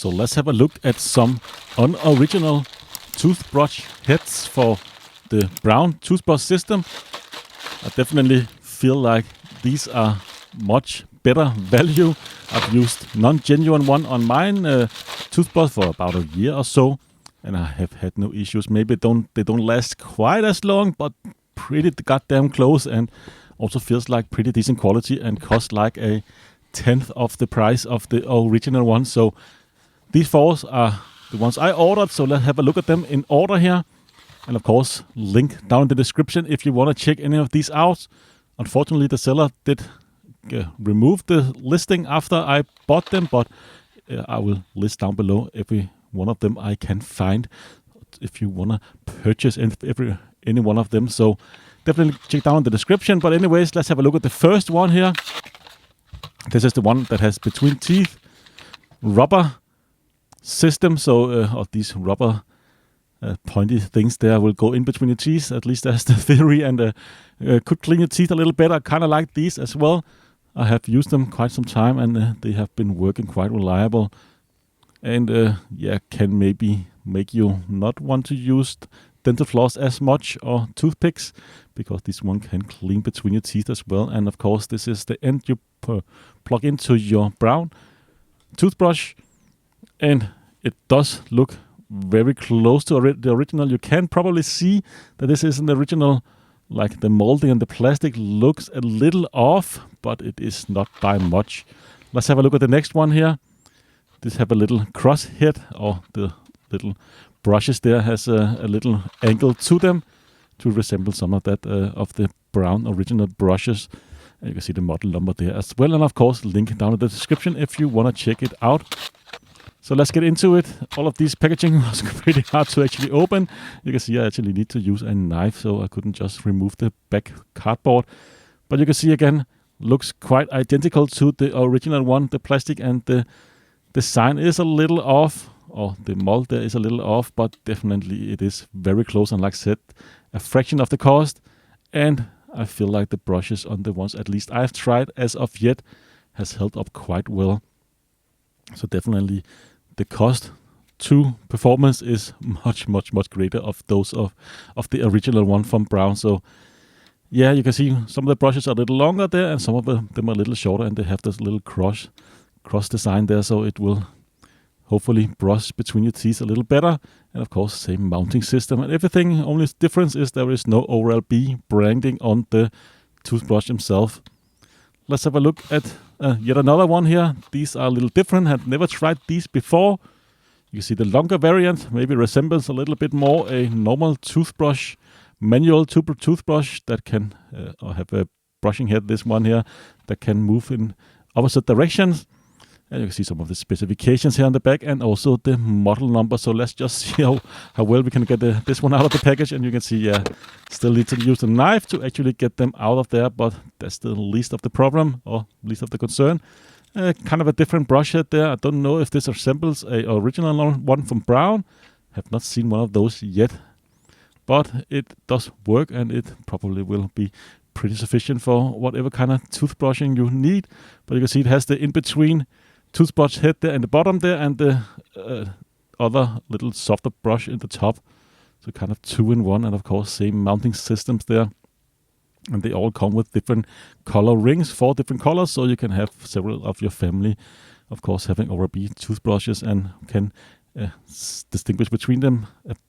So let's have a look at some unoriginal toothbrush heads for the Braun toothbrush system. I definitely feel like these are much better value. I've used non-genuine one on mine toothbrush for about a year or so, and I have had no issues. Maybe they don't last quite as long, but pretty goddamn close, and also feels like pretty decent quality and cost like a tenth of the price of the original one. So these four are the ones I ordered. So let's have a look at them in order here. And of course, link down in the description if you want to check any of these out. Unfortunately, the seller did remove the listing after I bought them, but I will list down below every one of them I can find if you want to purchase any one of them. So definitely check down the description. But anyways, let's have a look at the first one here. This is the one that has between teeth rubber system. So these rubber pointy things there will go in between your teeth. At least that's the theory, and could clean your teeth a little better. I kind of like these as well. I have used them quite some time, and they have been working quite reliable. And can maybe make you not want to use dental floss as much or toothpicks, because this one can clean between your teeth as well. And of course, this is the end you plug into your Braun toothbrush, and it does look very close to the original. You can probably see that this isn't the original. Like the molding and the plastic looks a little off, but it is not by much. Let's have a look at the next one here. This have a little cross head, or the little brushes there has a little angle to them to resemble some of that of the Braun original brushes. And you can see the model number there as well. And of course, link down in the description if you want to check it out. So let's get into it. All of these packaging was pretty hard to actually open. You can see I actually need to use a knife, so I couldn't just remove the back cardboard. But you can see again, looks quite identical to the original one. The plastic and the design is a little off, or the mold there is a little off, but definitely it is very close. And like I said, a fraction of the cost. And I feel like the brushes on the ones at least I've tried as of yet has held up quite well. So definitely the cost to performance is much greater of those of the original one from Braun. So yeah, you can see some of the brushes are a little longer there, and some of them are a little shorter, and they have this little cross design there, so it will hopefully brush between your teeth a little better. And of course, same mounting system and everything. Only difference is there is no Oral-B branding on the toothbrush himself. Let's have a look at yet another one here. These are a little different. Had never tried these before. You can see the longer variant maybe resembles a little bit more a normal toothbrush, manual toothbrush that can have a brushing head. This one here that can move in opposite directions. And you can see some of the specifications here on the back, and also the model number. So let's just see how well we can get this one out of the package. And you can see, still need to use a knife to actually get them out of there, but that's the least of the problem, or least of the concern. Kind of a different brush head there. I don't know if this resembles a original one from Braun. Have not seen one of those yet, but it does work, and it probably will be pretty sufficient for whatever kind of toothbrushing you need. But you can see it has the in-between toothbrush head there in the bottom there, and the other little softer brush in the top. So kind of 2-in-1, and of course same mounting systems there. And they all come with different color rings, 4 different colors, so you can have several of your family, of course, having Oral-B toothbrushes, and can distinguish between them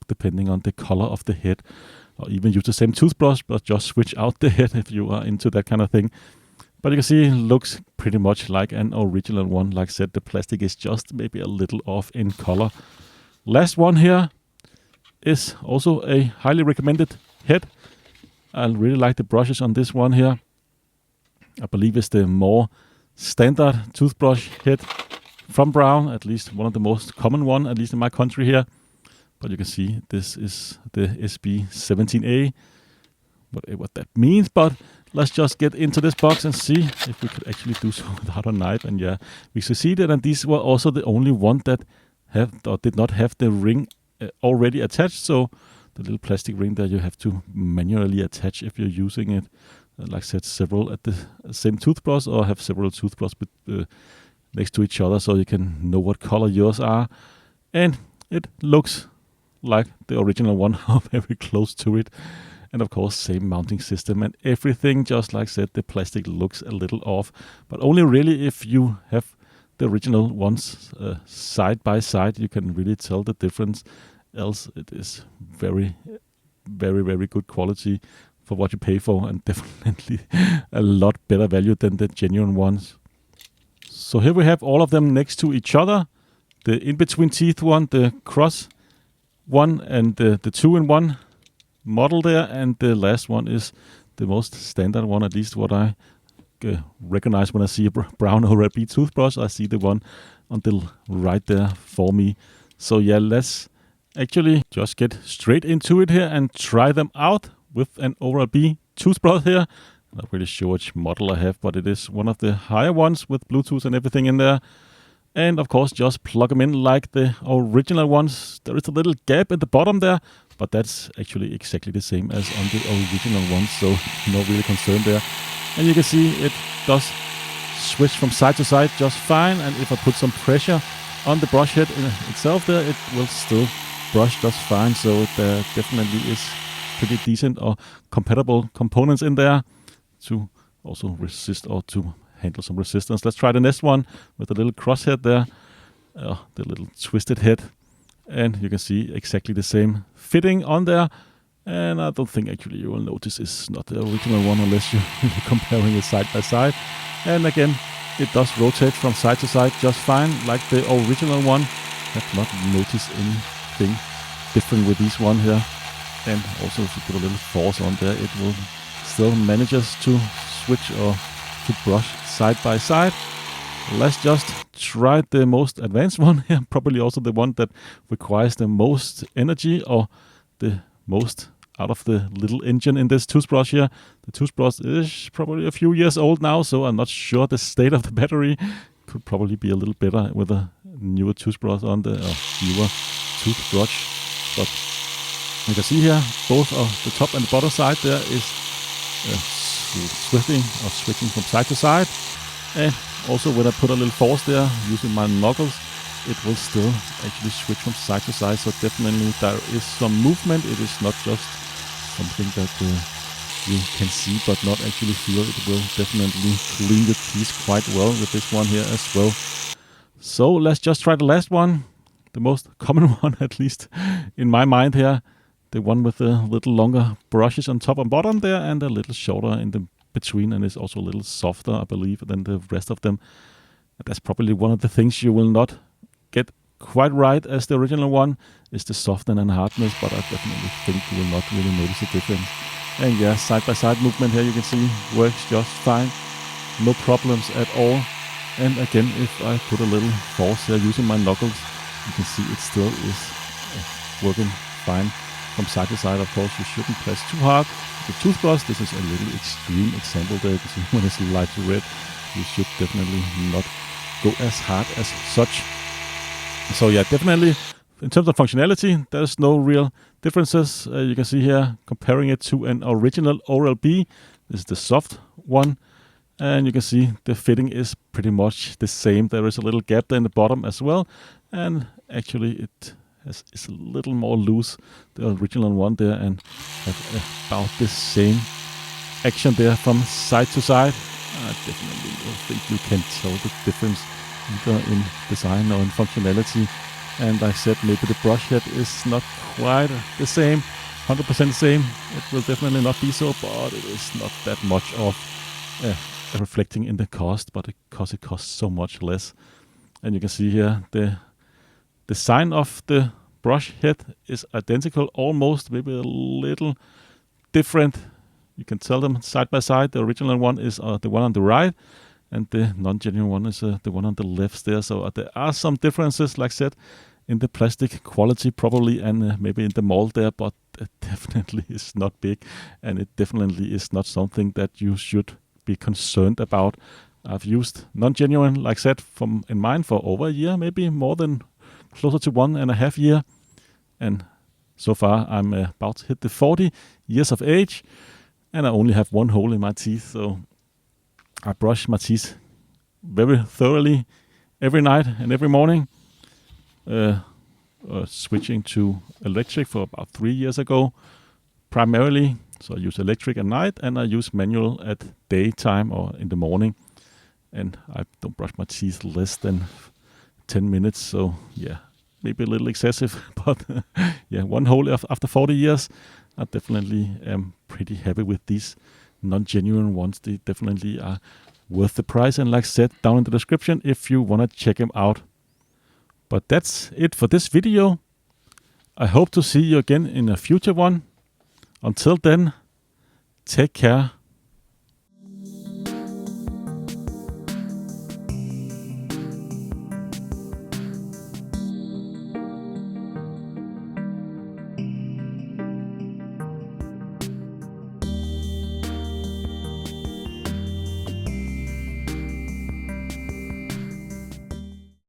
depending on the color of the head. Or even use the same toothbrush, but just switch out the head if you are into that kind of thing. But you can see it looks pretty much like an original one. Like I said, the plastic is just maybe a little off in color. Last one here is also a highly recommended head. I really like the brushes on this one here. I believe it's the more standard toothbrush head from Braun, at least one of the most common one, at least in my country here. But you can see this is the SB17A, whatever that means. But let's just get into this box and see if we could actually do so without a knife. And yeah, we succeeded. And these were also the only one that did not have the ring already attached. So the little plastic ring there you have to manually attach if you're using it. Like I said, several at the same toothbrush, or have several toothbrushes next to each other so you can know what color yours are. And it looks like the original one, or very close to it. And of course, same mounting system and everything. Just like I said, the plastic looks a little off, but only really if you have the original ones side by side, you can really tell the difference. Else, it is very, very, very good quality for what you pay for, and definitely a lot better value than the genuine ones. So here we have all of them next to each other. The in-between teeth one, the cross one, and the 2-in-1 model there, and the last one is the most standard one, at least what I recognize when I see a Braun Oral-B toothbrush. I see the one on the right there for me. So yeah, let's actually just get straight into it here and try them out with an Oral-B toothbrush here. I'm not really sure which model I have, but it is one of the higher ones with Bluetooth and everything in there. And of course, just plug them in like the original ones. There is a little gap at the bottom there, but that's actually exactly the same as on the original ones, so no really concern there. And you can see it does switch from side to side just fine, and if I put some pressure on the brush head in itself there, it will still brush just fine. So there definitely is pretty decent or compatible components in there to also resist or to handle some resistance. Let's try the next one with a little crosshead there, the little twisted head, and you can see exactly the same fitting on there. And I don't think actually you will notice it's not the original one unless you're comparing it side by side. And again, it does rotate from side to side just fine, like the original one. I have not noticed anything different with this one here. And also if you put a little force on there, it will still manages to switch or to brush side by side. Let's just try the most advanced one here, probably also the one that requires the most energy or the most out of the little engine in this toothbrush here. The toothbrush is probably a few years old now, so I'm not sure the state of the battery. Could probably be a little better with a newer toothbrush on the newer toothbrush. But you can see here, both of the top and the bottom side there is switching from side to side. And also when I put a little force there using my knuckles, it will still actually switch from side to side. So definitely there is some movement. It is not just something that you can see but not actually feel. It will definitely clean the teeth quite well with this one here as well. So let's just try the last one, the most common one, at least in my mind here. The one with the little longer brushes on top and bottom there, and a little shorter in the between, and it's also a little softer, I believe, than the rest of them. And that's probably one of the things you will not get quite right as the original one, is the softness and hardness, but I definitely think you will not really notice a difference. And yeah, side-by-side movement here, you can see, works just fine. No problems at all. And again, if I put a little force here using my knuckles, you can see it still is working fine. From side to side, of course, you shouldn't press too hard. The toothbrush, this is a little extreme example there. You can see when it's light red, you should definitely not go as hard as such. So yeah, definitely in terms of functionality, there's no real differences. You can see here, comparing it to an original Oral-B, this is the soft one. And you can see the fitting is pretty much the same. There is a little gap there in the bottom as well. And actually it is a little more loose, the original one there, and have about the same action there from side to side. I definitely don't think you can tell the difference either in design or in functionality. And like I said, maybe the brush head is not quite the same, 100% the same. It will definitely not be so, but it is not that much of reflecting in the cost, but because it costs so much less. And you can see here the design of the brush head is identical almost, maybe a little different. You can tell them side by side. The original one is the one on the right, and the non-genuine one is the one on the left there. So there are some differences, like I said, in the plastic quality probably, and maybe in the mold there, but it definitely is not big, and it definitely is not something that you should be concerned about. I've used non-genuine, like I said, in mine for over a year, maybe more than closer to 1.5 years. And so far I'm about to hit the 40 years of age, and I only have one hole in my teeth. So I brush my teeth very thoroughly every night and every morning. Switching to electric for about 3 years ago, primarily. So I use electric at night, and I use manual at daytime or in the morning. And I don't brush my teeth less than 10 minutes. So yeah, maybe a little excessive, but yeah, one whole after 40 years, I definitely am pretty happy with these non-genuine ones. They definitely are worth the price. And like I said, down in the description if you want to check them out. But that's it for this video. I hope to see you again in a future one. Until then, take care